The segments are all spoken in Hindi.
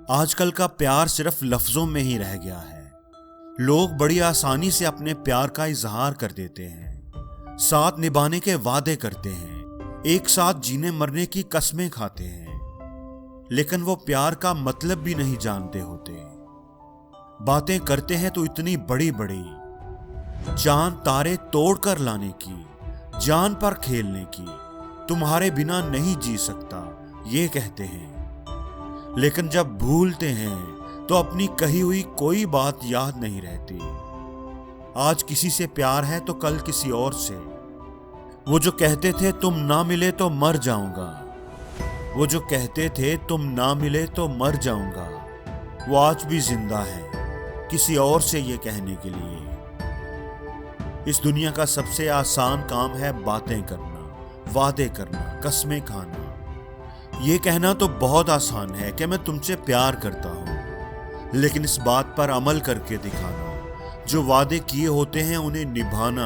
आजकल का प्यार सिर्फ लफ्जों में ही रह गया है। लोग बड़ी आसानी से अपने प्यार का इजहार कर देते हैं, साथ निभाने के वादे करते हैं, एक साथ जीने मरने की कस्में खाते हैं, लेकिन वो प्यार का मतलब भी नहीं जानते होते। बातें करते हैं तो इतनी बड़ी बड़ी, चांद तारे तोड़ कर लाने की, जान पर खेलने की, तुम्हारे बिना नहीं जी सकता ये कहते हैं। लेकिन जब भूलते हैं तो अपनी कही हुई कोई बात याद नहीं रहती। आज किसी से प्यार है तो कल किसी और से। वो जो कहते थे तुम ना मिले तो मर जाऊंगा, वो जो कहते थे तुम ना मिले तो मर जाऊंगा, वो आज भी जिंदा है किसी और से ये कहने के लिए। इस दुनिया का सबसे आसान काम है बातें करना, वादे करना, कस्में खाना। ये कहना तो बहुत आसान है कि मैं तुमसे प्यार करता हूं, लेकिन इस बात पर अमल करके दिखाना, जो वादे किए होते हैं उन्हें निभाना,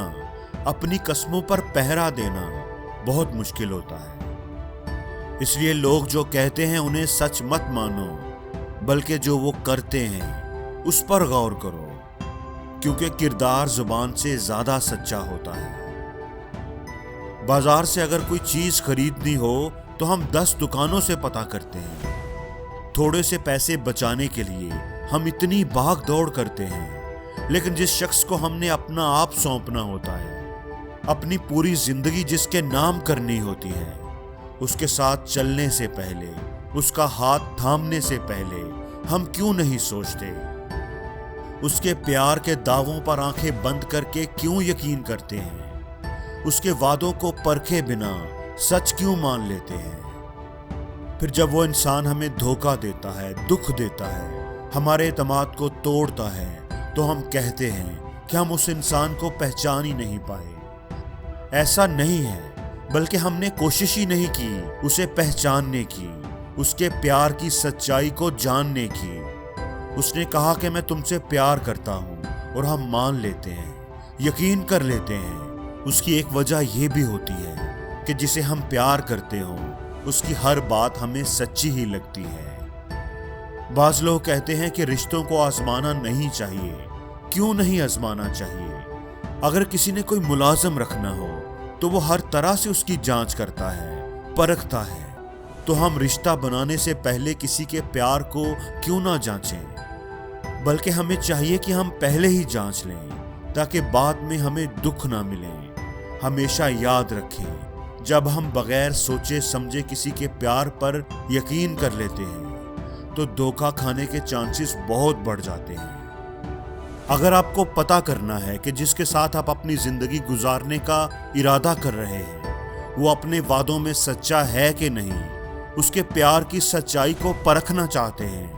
अपनी कस्मों पर पहरा देना बहुत मुश्किल होता है। इसलिए लोग जो कहते हैं उन्हें सच मत मानो, बल्कि जो वो करते हैं उस पर गौर करो, क्योंकि किरदार जुबान से ज्यादा सच्चा होता है। बाजार से अगर कोई चीज खरीदनी हो तो हम 10 दुकानों से पता करते हैं। थोड़े से पैसे बचाने के लिए हम इतनी भाग दौड़ करते हैं, लेकिन जिस शख्स को हमने अपना आप सौंपना होता है, अपनी पूरी जिंदगी जिसके नाम करनी होती है, उसके साथ चलने से पहले, उसका हाथ थामने से पहले हम क्यों नहीं सोचते? उसके प्यार के दावों पर आंखें बंद करके क्यों यकीन करते हैं? उसके वादों को परखे बिना सच क्यों मान लेते हैं? फिर जब वो इंसान हमें धोखा देता है, दुख देता है, हमारे एतमाद को तोड़ता है, तो हम कहते हैं कि हम उस इंसान को पहचान ही नहीं पाए। ऐसा नहीं है, बल्कि हमने कोशिश ही नहीं की उसे पहचानने की, उसके प्यार की सच्चाई को जानने की। उसने कहा कि मैं तुमसे प्यार करता हूं और हम मान लेते हैं, यकीन कर लेते हैं। उसकी एक वजह यह भी होती है कि जिसे हम प्यार करते हों उसकी हर बात हमें सच्ची ही लगती है। बाज लोग कहते हैं कि रिश्तों को आजमाना नहीं चाहिए। क्यों नहीं आजमाना चाहिए? अगर किसी ने कोई मुलाजम रखना हो तो वो हर तरह से उसकी जांच करता है, परखता है। तो हम रिश्ता बनाने से पहले किसी के प्यार को क्यों ना जांचें, बल्कि हमें चाहिए कि हम पहले ही जांच लें, ताकि बाद में हमें दुख ना मिले। हमेशा याद रखें, जब हम बगैर सोचे समझे किसी के प्यार पर यकीन कर लेते हैं तो धोखा खाने के चांसेस बहुत बढ़ जाते हैं। अगर आपको पता करना है कि जिसके साथ आप अपनी जिंदगी गुजारने का इरादा कर रहे हैं वो अपने वादों में सच्चा है कि नहीं, उसके प्यार की सच्चाई को परखना चाहते हैं,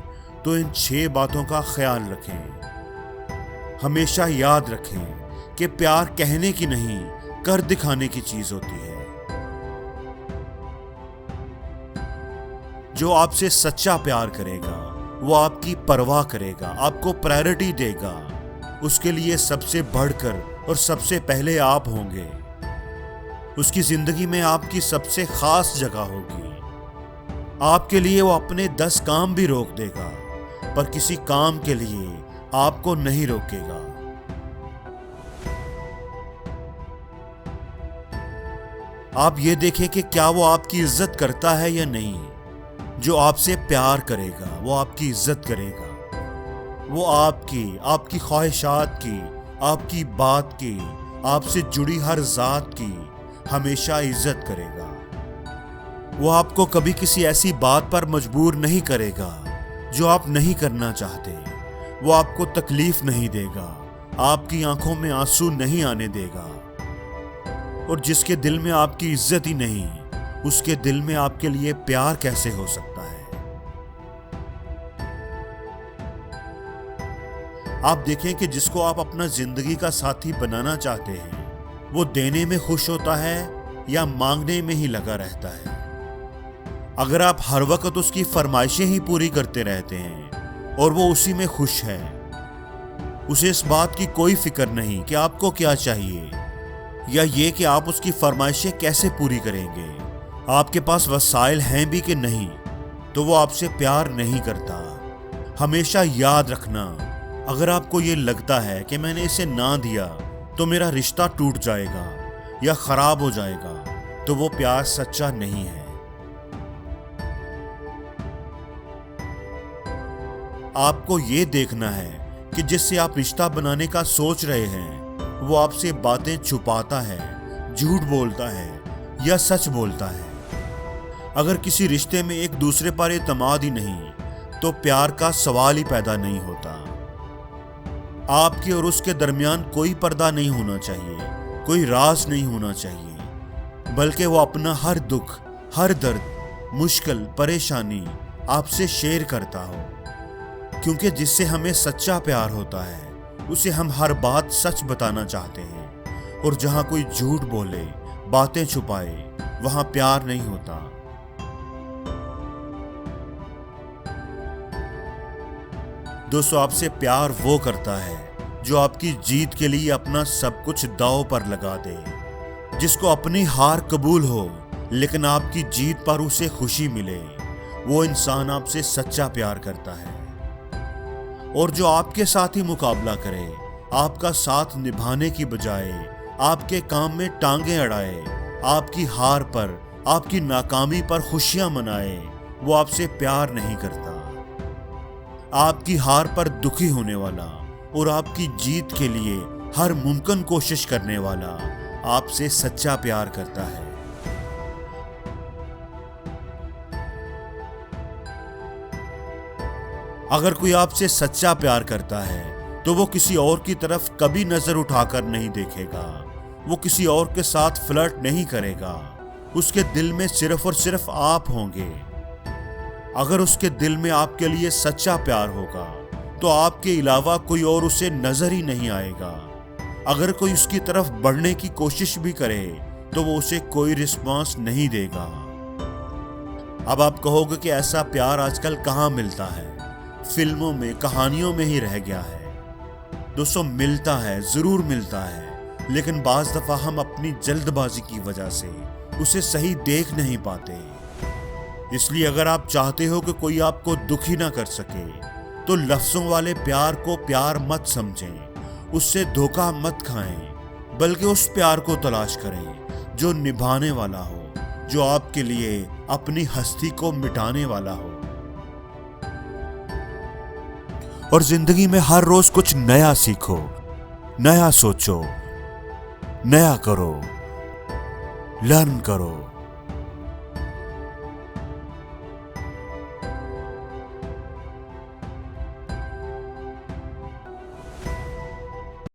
तो इन 6 बातों का ख्याल रखें। हमेशा याद रखें कि प्यार कहने की नहीं, कर दिखाने की चीज होती है। जो आपसे सच्चा प्यार करेगा वो आपकी परवाह करेगा, आपको प्रायोरिटी देगा। उसके लिए सबसे बढ़कर और सबसे पहले आप होंगे। उसकी जिंदगी में आपकी सबसे खास जगह होगी। आपके लिए वो अपने 10 काम भी रोक देगा, पर किसी काम के लिए आपको नहीं रोकेगा। आप ये देखें कि क्या वो आपकी इज्जत करता है या नहीं। जो आपसे प्यार करेगा वो आपकी इज्जत करेगा। वो आपकी ख्वाहिशात की, आपकी बात की, आपसे जुड़ी हर जात की हमेशा इज्जत करेगा। वो आपको कभी किसी ऐसी बात पर मजबूर नहीं करेगा जो आप नहीं करना चाहते। वो आपको तकलीफ नहीं देगा, आपकी आंखों में आंसू नहीं आने देगा। और जिसके दिल में आपकी इज्जत ही नहीं, उसके दिल में आपके लिए प्यार कैसे हो सकता है? आप देखें कि जिसको आप अपना जिंदगी का साथी बनाना चाहते हैं वो देने में खुश होता है या मांगने में ही लगा रहता है। अगर आप हर वक्त उसकी फरमाइशें ही पूरी करते रहते हैं और वो उसी में खुश है, उसे इस बात की कोई फिक्र नहीं कि आपको क्या चाहिए या ये कि आप उसकी फरमाइशें कैसे पूरी करेंगे, आपके पास वसाइल हैं भी कि नहीं, तो वो आपसे प्यार नहीं करता। हमेशा याद रखना, अगर आपको ये लगता है कि मैंने इसे ना दिया तो मेरा रिश्ता टूट जाएगा या खराब हो जाएगा, तो वो प्यार सच्चा नहीं है। आपको ये देखना है कि जिससे आप रिश्ता बनाने का सोच रहे हैं वो आपसे बातें छुपाता है, झूठ बोलता है या सच बोलता है। अगर किसी रिश्ते में एक दूसरे पर एतमाद ही नहीं तो प्यार का सवाल ही पैदा नहीं होता। आपके और उसके दरमियान कोई पर्दा नहीं होना चाहिए, कोई राज नहीं होना चाहिए, बल्कि वो अपना हर दुख, हर दर्द, मुश्किल, परेशानी आपसे शेयर करता हो। क्योंकि जिससे हमें सच्चा प्यार होता है उसे हम हर बात सच बताना चाहते हैं, और जहां कोई झूठ बोले, बातें छुपाए, वहां प्यार नहीं होता। दोस्तों, आपसे प्यार वो करता है जो आपकी जीत के लिए अपना सब कुछ दांव पर लगा दे, जिसको अपनी हार कबूल हो लेकिन आपकी जीत पर उसे खुशी मिले। वो इंसान आपसे सच्चा प्यार करता है। और जो आपके साथ ही मुकाबला करे, आपका साथ निभाने की बजाय आपके काम में टांगे अड़ाए, आपकी हार पर, आपकी नाकामी पर खुशियां मनाए, वो आपसे प्यार नहीं करता। आपकी हार पर दुखी होने वाला और आपकी जीत के लिए हर मुमकिन कोशिश करने वाला आपसे सच्चा प्यार करता है। अगर कोई आपसे सच्चा प्यार करता है तो वो किसी और की तरफ कभी नजर उठाकर नहीं देखेगा, वो किसी और के साथ फ्लर्ट नहीं करेगा। उसके दिल में सिर्फ और सिर्फ आप होंगे। अगर उसके दिल में आपके लिए सच्चा प्यार होगा तो आपके अलावा कोई और उसे नजर ही नहीं आएगा। अगर कोई उसकी तरफ बढ़ने की कोशिश भी करे तो वो उसे कोई रिस्पॉन्स नहीं देगा। अब आप कहोगे कि ऐसा प्यार आजकल कहाँ मिलता है? फिल्मों में, कहानियों में ही रह गया है। दोस्तों, मिलता है, जरूर मिलता है, लेकिन बाज दफा हम अपनी जल्दबाजी की वजह से उसे सही देख नहीं पाते। इसलिए अगर आप चाहते हो कि कोई आपको दुखी ना कर सके तो लफ्जों वाले प्यार को प्यार मत समझें, उससे धोखा मत खाएं, बल्कि उस प्यार को तलाश करें जो निभाने वाला हो, जो आपके लिए अपनी हस्ती को मिटाने वाला हो। और जिंदगी में हर रोज कुछ नया सीखो, नया सोचो, नया करो, लर्न करो।